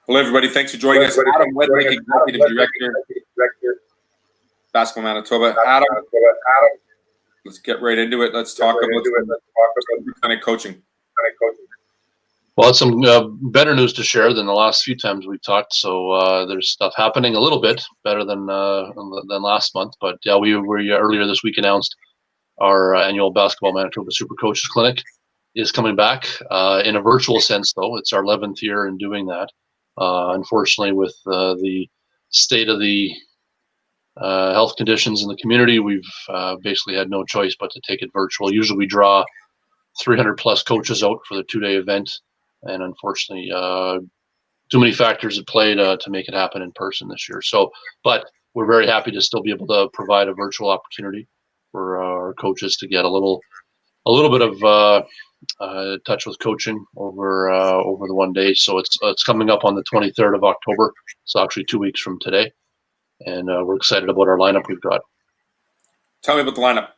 Hello, everybody. Thanks for joining us. Adam Wedlake, Executive Director, Basketball Manitoba. Adam, let's get right into it. Let's talk about some kind of coaching. Well, it's some better news to share than the last few times we've talked. So there's stuff happening a little bit better than last month. But yeah, we earlier this week announced our annual Basketball Manitoba Super Coaches Clinic is coming back in a virtual sense, though. It's our 11th year in doing that. Unfortunately, with the state of the health conditions in the community, we've basically had no choice but to take it virtual. Usually we draw 300 plus coaches out for the 2-day event, and unfortunately too many factors at play to make it happen in person this year. So, but we're very happy to still be able to provide a virtual opportunity for our coaches to get a little bit of touch with coaching over the 1 day. So it's coming up on the 23rd of October. So actually 2 weeks from today, and we're excited about our lineup we've got. Tell me about the lineup.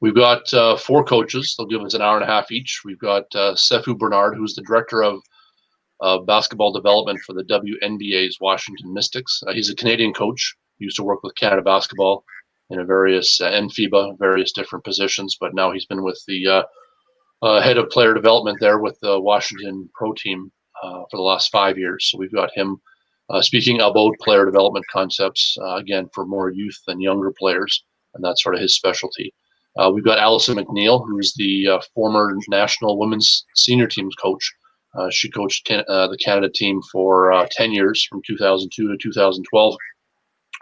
We've got 4 coaches. They'll give us an hour and a half each. We've got Sefu Bernard, who's the director of basketball development for the WNBA's Washington Mystics. He's a Canadian coach. He used to work with Canada Basketball in various and FIBA, various different positions, but now he's been with the head of player development there with the Washington Pro team for the last 5 years. So we've got him speaking about player development concepts, again, for more youth and younger players, and that's sort of his specialty. We've got Allison McNeil, who's the former national women's senior teams coach. She coached the Canada team for 10 years, from 2002 to 2012.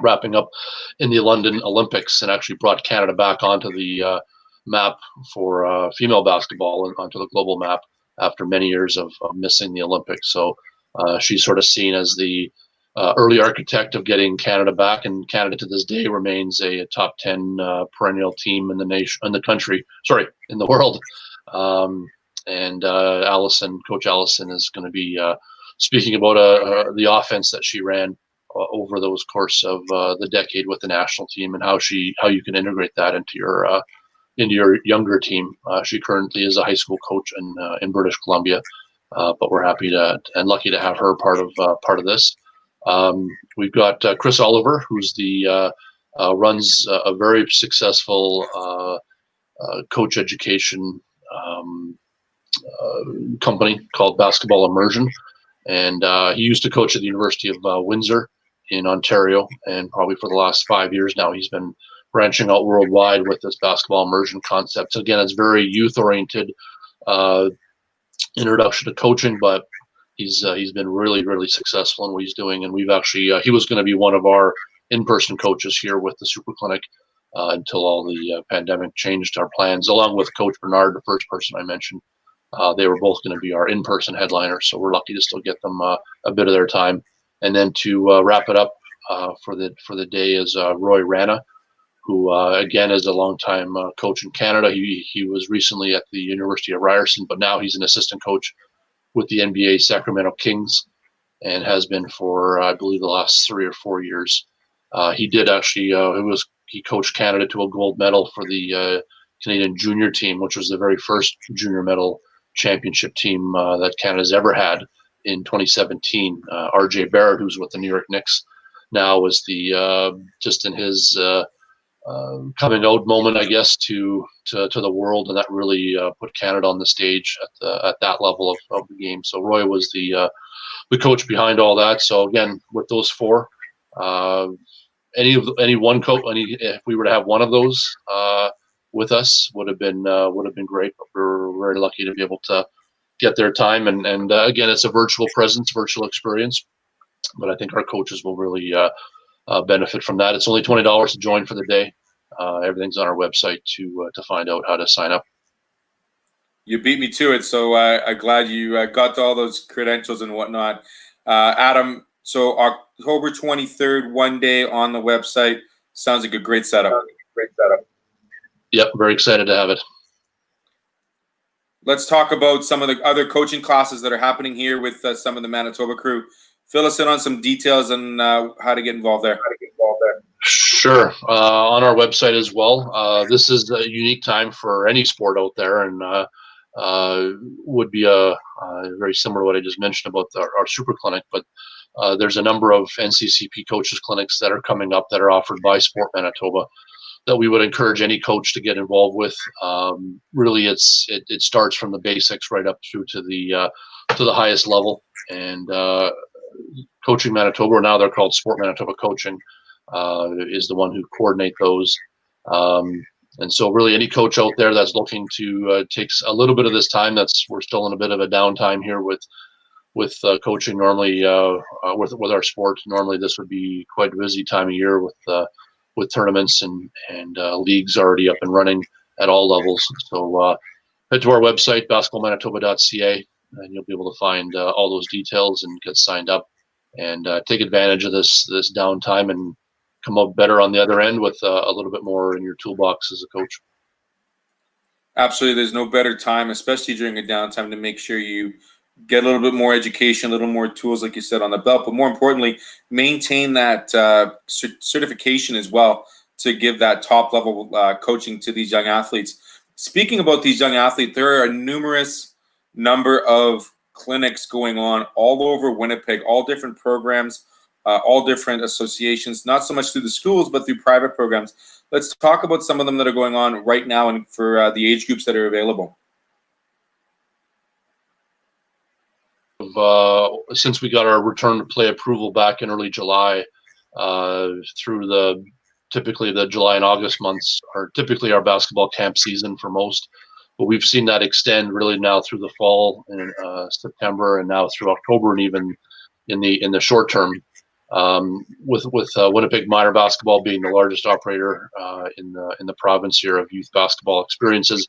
Wrapping up in the London Olympics, and actually brought Canada back onto the map for female basketball and onto the global map after many years of missing the Olympics. So she's sort of seen as the early architect of getting Canada back, and Canada to this day remains a top 10 perennial team in the nation, in the world. And Coach Allison is going to be speaking about the offense that she ran over those course of the decade with the national team, and how you can integrate that into your younger team. She currently is a high school coach in British Columbia, but we're happy and lucky to have her part of this. We've got Chris Oliver, who's runs a very successful coach education company called Basketball Immersion, and he used to coach at the University of Windsor in Ontario, and probably for the last 5 years now he's been branching out worldwide with this basketball immersion concept. So again, it's very youth-oriented introduction to coaching, but he's been really successful in what he's doing. And we've actually he was going to be one of our in-person coaches here with the Super Clinic until all the pandemic changed our plans, along with Coach Bernard, the first person I mentioned. They were both going to be our in-person headliners, so we're lucky to still get them a bit of their time. And then to wrap it up for the day is Roy Rana, who again is a longtime coach in Canada. He was recently at the University of Ryerson, but now he's an assistant coach with the NBA Sacramento Kings, and has been for I believe the last 3 or 4 years. He did actually he coached Canada to a gold medal for the Canadian junior team, which was the very first junior medal championship team that Canada's ever had in 2017. RJ Barrett, who's with the New York Knicks now, was just in his coming out moment, I guess, to the world, and that really put Canada on the stage at that level of the game. So Roy was the coach behind all that. So again, with those 4, if we were to have one of those with us, would have been great. But we're very lucky to be able to get their time, and again, it's a virtual experience, but I think our coaches will really benefit from that. It's only $20 to join for the day. Everything's on our website to find out how to sign up. You beat me to it, so I'm glad you got all those credentials and whatnot. Adam, so October 23rd, 1 day on the website. Sounds like a great setup. Yep, very excited to have it. Let's talk about some of the other coaching classes that are happening here with some of the Manitoba crew. Fill us in on some details on how to get involved there. Sure. On our website as well. This is a unique time for any sport out there, and would be very similar to what I just mentioned about our super clinic, but there's a number of NCCP coaches clinics that are coming up that are offered by Sport Manitoba that we would encourage any coach to get involved with. Really, it starts from the basics right up through to the highest level. And Coaching Manitoba, or now they're called Sport Manitoba Coaching, is the one who coordinate those. And so really any coach out there that's looking to take a little bit of this time, we're still in a bit of a downtime here with coaching normally with our sport. Normally this would be quite a busy time of year with tournaments and leagues already up and running at all levels. So head to our website, basketballmanitoba.ca, and you'll be able to find all those details and get signed up and take advantage of this downtime and come up better on the other end with a little bit more in your toolbox as a coach. Absolutely. There's no better time, especially during a downtime, to make sure you get a little bit more education, a little more tools, like you said, on the belt, but more importantly, maintain that certification as well to give that top level coaching to these young athletes. Speaking about these young athletes, there are a numerous number of clinics going on all over Winnipeg, all different programs, all different associations, not so much through the schools, but through private programs. Let's talk about some of them that are going on right now and for the age groups that are available. Since we got our return to play approval back in early July, through typically the July and August months are typically our basketball camp season for most, but we've seen that extend really now through the fall and September, and now through October, and even in the short term, with Winnipeg Minor Basketball being the largest operator in the province here of youth basketball experiences.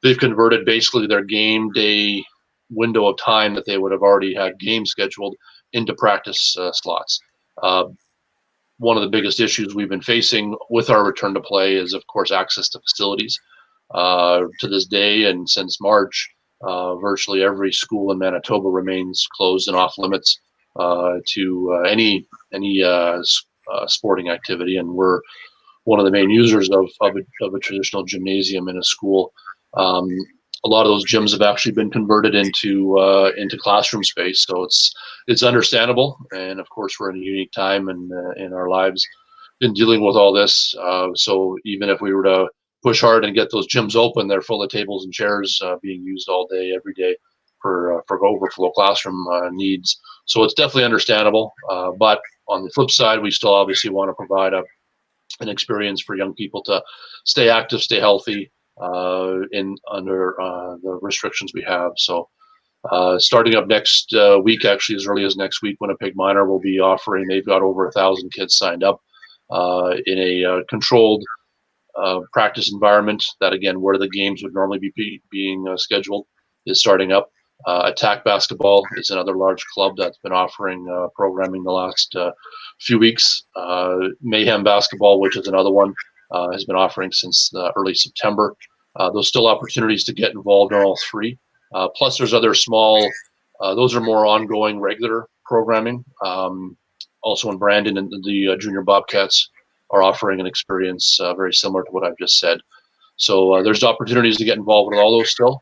They've converted basically their game day window of time that they would have already had games scheduled into practice slots. One of the biggest issues we've been facing with our return to play is, of course, access to facilities. To this day and since March, virtually every school in Manitoba remains closed and off limits to any sporting activity, and we're one of the main users of a traditional gymnasium in a school. A lot of those gyms have actually been converted into classroom space, so it's understandable. And of course, we're in a unique time in our lives in dealing with all this. So even if we were to push hard and get those gyms open, they're full of tables and chairs being used all day, every day for overflow classroom needs. So it's definitely understandable. But on the flip side, we still obviously want to provide an experience for young people to stay active, stay healthy, under the restrictions we have. So starting up next week, actually as early as next week, Winnipeg Minor will be offering, they've got over 1,000 kids signed up in a controlled practice environment that, again, where the games would normally be being scheduled, is starting up. Attack Basketball is another large club that's been offering programming the last few weeks. Mayhem Basketball, which is another one, has been offering since early September. Those still opportunities to get involved in all three. Plus, there's other small, those are more ongoing, regular programming. Also in Brandon, and the Junior Bobcats are offering an experience very similar to what I've just said. So there's opportunities to get involved with all those still.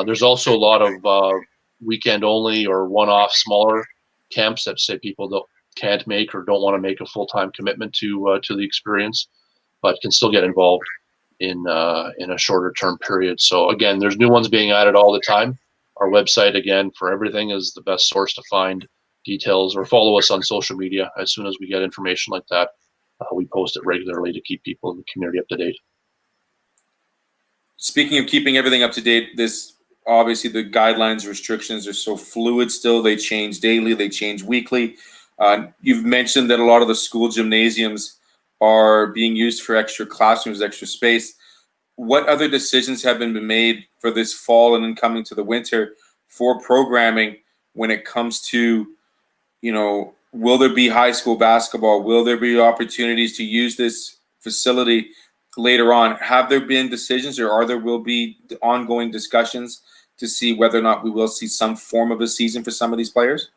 There's also a lot of weekend only or one-off smaller camps that say people can't make or don't want to make a full-time commitment to the experience, but can still get involved in a shorter term period. So again, there's new ones being added all the time. Our website, again, for everything is the best source to find details, or follow us on social media. As soon as we get information like that, we post it regularly to keep people in the community up to date. Speaking of keeping everything up to date, this obviously the guidelines, restrictions are so fluid still. They change daily, they change weekly. You've mentioned that a lot of the school gymnasiums are being used for extra classrooms, extra space. What other decisions have been made for this fall and then coming to the winter for programming when it comes to, will there be high school basketball? Will there be opportunities to use this facility later on? Have there been decisions, or will be ongoing discussions to see whether or not we will see some form of a season for some of these players?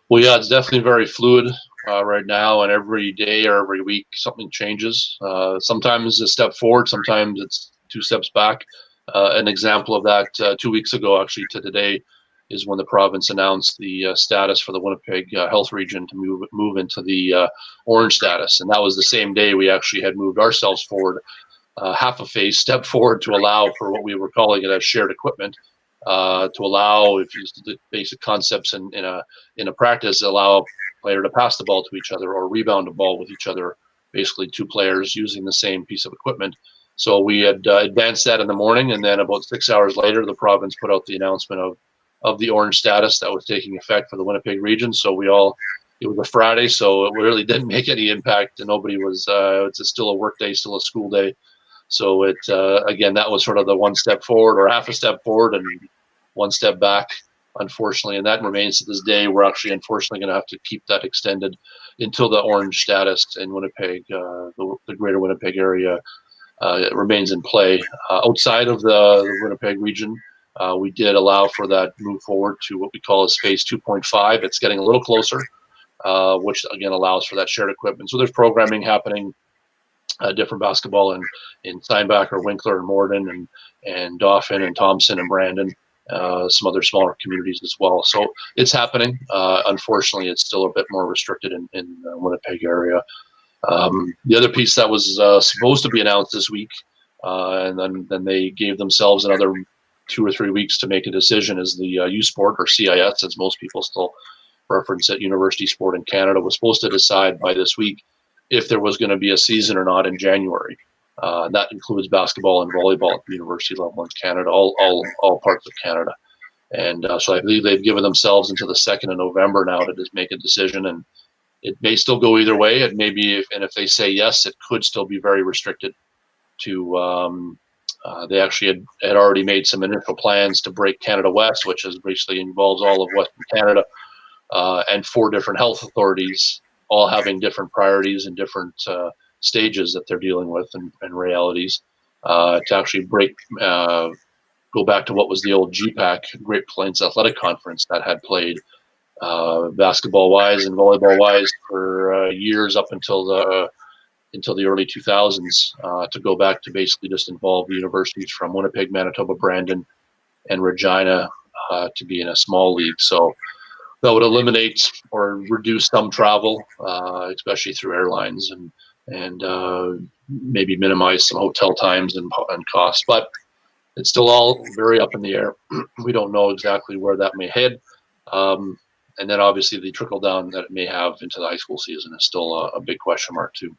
Well, yeah, it's definitely very fluid right now, and every day or every week something changes. Sometimes a step forward, sometimes it's two steps back. An example of that 2 weeks ago, actually, to today, is when the province announced the status for the Winnipeg Health Region to move into the orange status. And that was the same day we actually had moved ourselves forward half a phase step forward to allow for what we were calling it as shared equipment, to allow, if you use the basic concepts in a practice, allow a player to pass the ball to each other or rebound a ball with each other, basically two players using the same piece of equipment. So we had advanced that in the morning, and then about 6 hours later, the province put out the announcement of the orange status that was taking effect for the Winnipeg region. So it was a Friday, so it really didn't make any impact, and nobody was, it's still a work day, still a school day. So it, again, that was sort of the one step forward or half a step forward and one step back, unfortunately. And that remains to this day. We're actually unfortunately going to have to keep that extended until the orange status in Winnipeg, the greater Winnipeg area, remains in play. Outside of the Winnipeg region, we did allow for that move forward to what we call as phase 2.5. It's getting a little closer, which again allows for that shared equipment. So there's programming happening, different basketball in Steinbacher, Winkler, and Morden, and Dauphin, and Thompson, and Brandon, some other smaller communities as well. So it's happening. Unfortunately, it's still a bit more restricted in the Winnipeg area. The other piece that was supposed to be announced this week, and then they gave themselves another 2 or 3 weeks to make a decision, is the U Sport, or CIS, as most people still reference it, University Sport in Canada, was supposed to decide by this week if there was going to be a season or not in January. That includes basketball and volleyball at the university level in Canada, all parts of Canada. And so I believe they've given themselves into the 2nd of November now to just make a decision, and it may still go either way. It may be, if they say yes, it could still be very restricted to, they actually had already made some initial plans to break Canada West, which is basically involves all of Western Canada, and 4 different health authorities, all having different priorities and different stages that they're dealing with and realities, to actually go back to what was the old GPAC, Great Plains Athletic Conference, that had played basketball-wise and volleyball-wise for years up until the early 2000s, to go back to basically just involve the universities from Winnipeg, Manitoba, Brandon, and Regina to be in a small league. So that would eliminate or reduce some travel, especially through airlines, and maybe minimize some hotel times and costs. But it's still all very up in the air. We don't know exactly where that may head. And then obviously the trickle down that it may have into the high school season is still a big question mark too.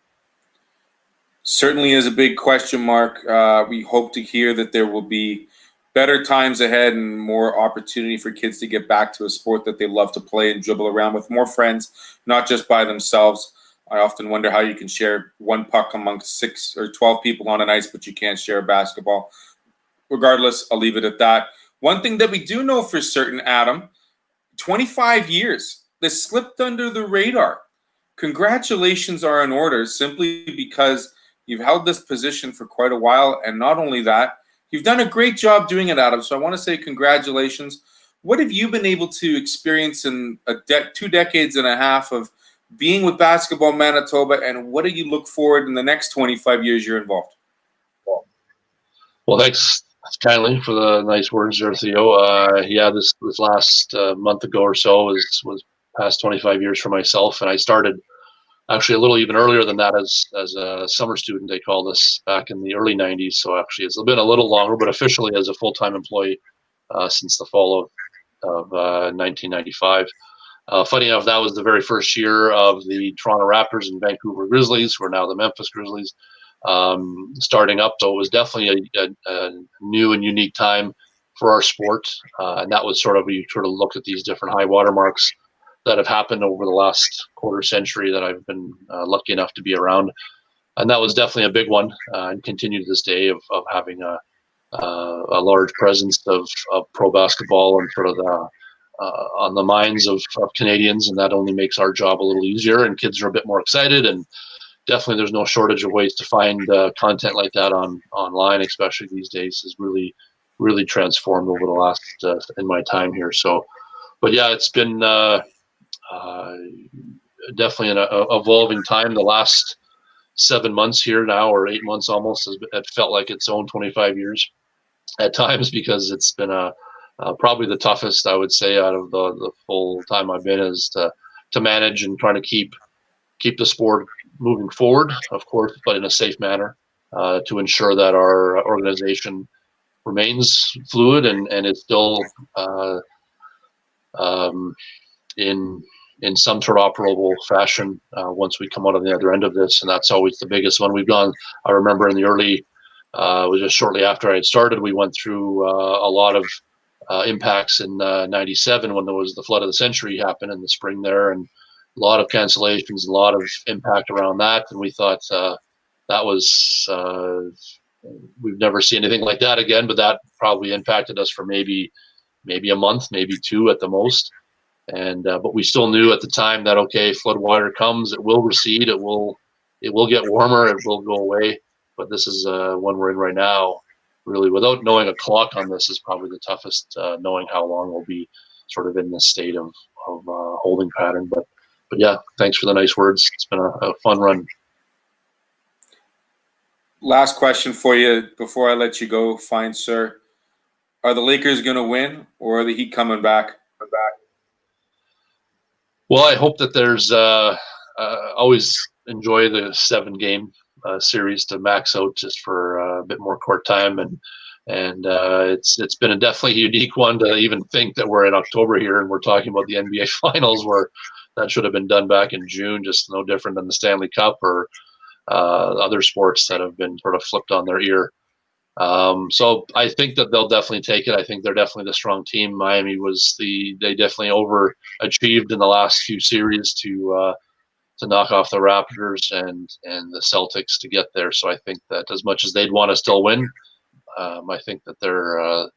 Certainly is a big question mark. We hope to hear that there will be better times ahead and more opportunity for kids to get back to a sport that they love to play and dribble around with more friends, not just by themselves. I often wonder how you can share one puck amongst 6 or 12 people on an ice, but you can't share a basketball. Regardless, I'll leave it at that. One thing that we do know for certain, Adam, 25 years. This slipped under the radar. Congratulations are in order, simply because you've held this position for quite a while, and not only that, you've done a great job doing it, Adam. So I want to say congratulations. What have you been able to experience in 2 decades and a half of being with Basketball Manitoba, and what do you look forward in the next 25 years you're involved? Well, thanks kindly for the nice words there, Theo. Yeah, this last month ago or so was past 25 years for myself, and I started actually a little even earlier than that as a summer student, they called us, back in the early 90s. So actually it's been a little longer, but officially as a full-time employee since the fall of 1995. Funny enough, that was the very first year of the Toronto Raptors and Vancouver Grizzlies, who are now the Memphis Grizzlies, starting up. So it was definitely a new and unique time for our sport. And that was sort of, you sort of look at these different high water marks that have happened over the last quarter century that I've been lucky enough to be around. And that was definitely a big one, and continue to this day of having a large presence of pro basketball and sort of on the minds of Canadians. And that only makes our job a little easier, and kids are a bit more excited. And definitely there's no shortage of ways to find content like that online, especially these days, has really, really transformed over the last, in my time here. So, but yeah, it's been definitely an evolving time. The last 7 months here now, or 8 months almost, it felt like its own 25 years. at times, because it's been probably the toughest, I would say, out of the full time I've been, is to manage and trying to keep the sport moving forward, of course, but in a safe manner, to ensure that our organization remains fluid and is still in some sort of operable fashion once we come out on the other end of this. And that's always the biggest one. We've gone, I remember in the early, it was just shortly after I had started, we went through a lot of impacts in 97 when there was the flood of the century happened in the spring there, and a lot of cancellations, a lot of impact around that. And we thought that was, we've never seen anything like that again, but that probably impacted us for maybe a month, maybe two at the most. And but we still knew at the time that, okay, floodwater comes, it will recede, it will get warmer, it will go away. But this is one we're in right now. Really, without knowing a clock on this, is probably the toughest. Knowing how long we'll be sort of in this state of holding pattern. But yeah, thanks for the nice words. It's been a fun run. Last question for you before I let you go, fine sir. Are the Lakers going to win, or are the Heat coming back? Well, I hope that there's always enjoy the 7-game series to max out just for a bit more court time, and it's been a definitely unique one to even think that we're in October here and we're talking about the NBA Finals, where that should have been done back in June, just no different than the Stanley Cup or other sports that have been sort of flipped on their ear. So I think that they'll definitely take it. I think they're definitely the strong team. Miami they definitely overachieved in the last few series to knock off the Raptors and the Celtics to get there. So I think that as much as they'd want to still win, I think that the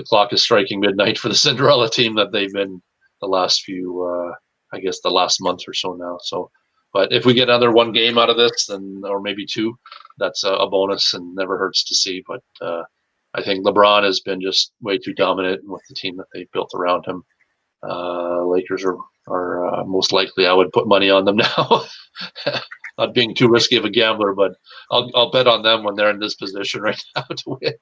clock is striking midnight for the Cinderella team that they've been the last few, I guess the last month or so now. So, but if we get another one game out of this, then, or maybe two, that's a bonus and never hurts to see. But I think LeBron has been just way too dominant with the team that they've built around him. Lakers are most likely, I would put money on them now. Not being too risky of a gambler, but I'll bet on them when they're in this position right now to win.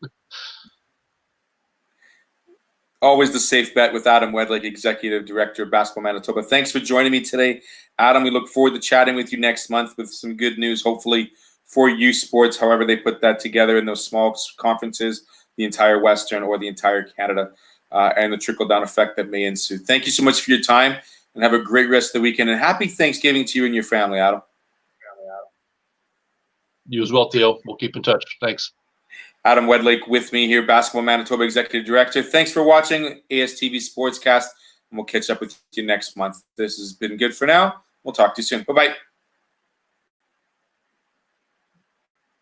Always the safe bet with Adam Wedlake, Executive Director of Basketball Manitoba. Thanks for joining me today, Adam. We look forward to chatting with you next month with some good news, hopefully, for youth sports, however they put that together in those small conferences, the entire Western or the entire Canada, and the trickle-down effect that may ensue. Thank you so much for your time, and have a great rest of the weekend. And happy Thanksgiving to you and your family, Adam. You as well, Theo. We'll keep in touch. Thanks. Adam Wedlake with me here, Basketball Manitoba Executive Director. Thanks for watching ASTV Sportscast, and we'll catch up with you next month. This has been good for now. We'll talk to you soon. Bye-bye.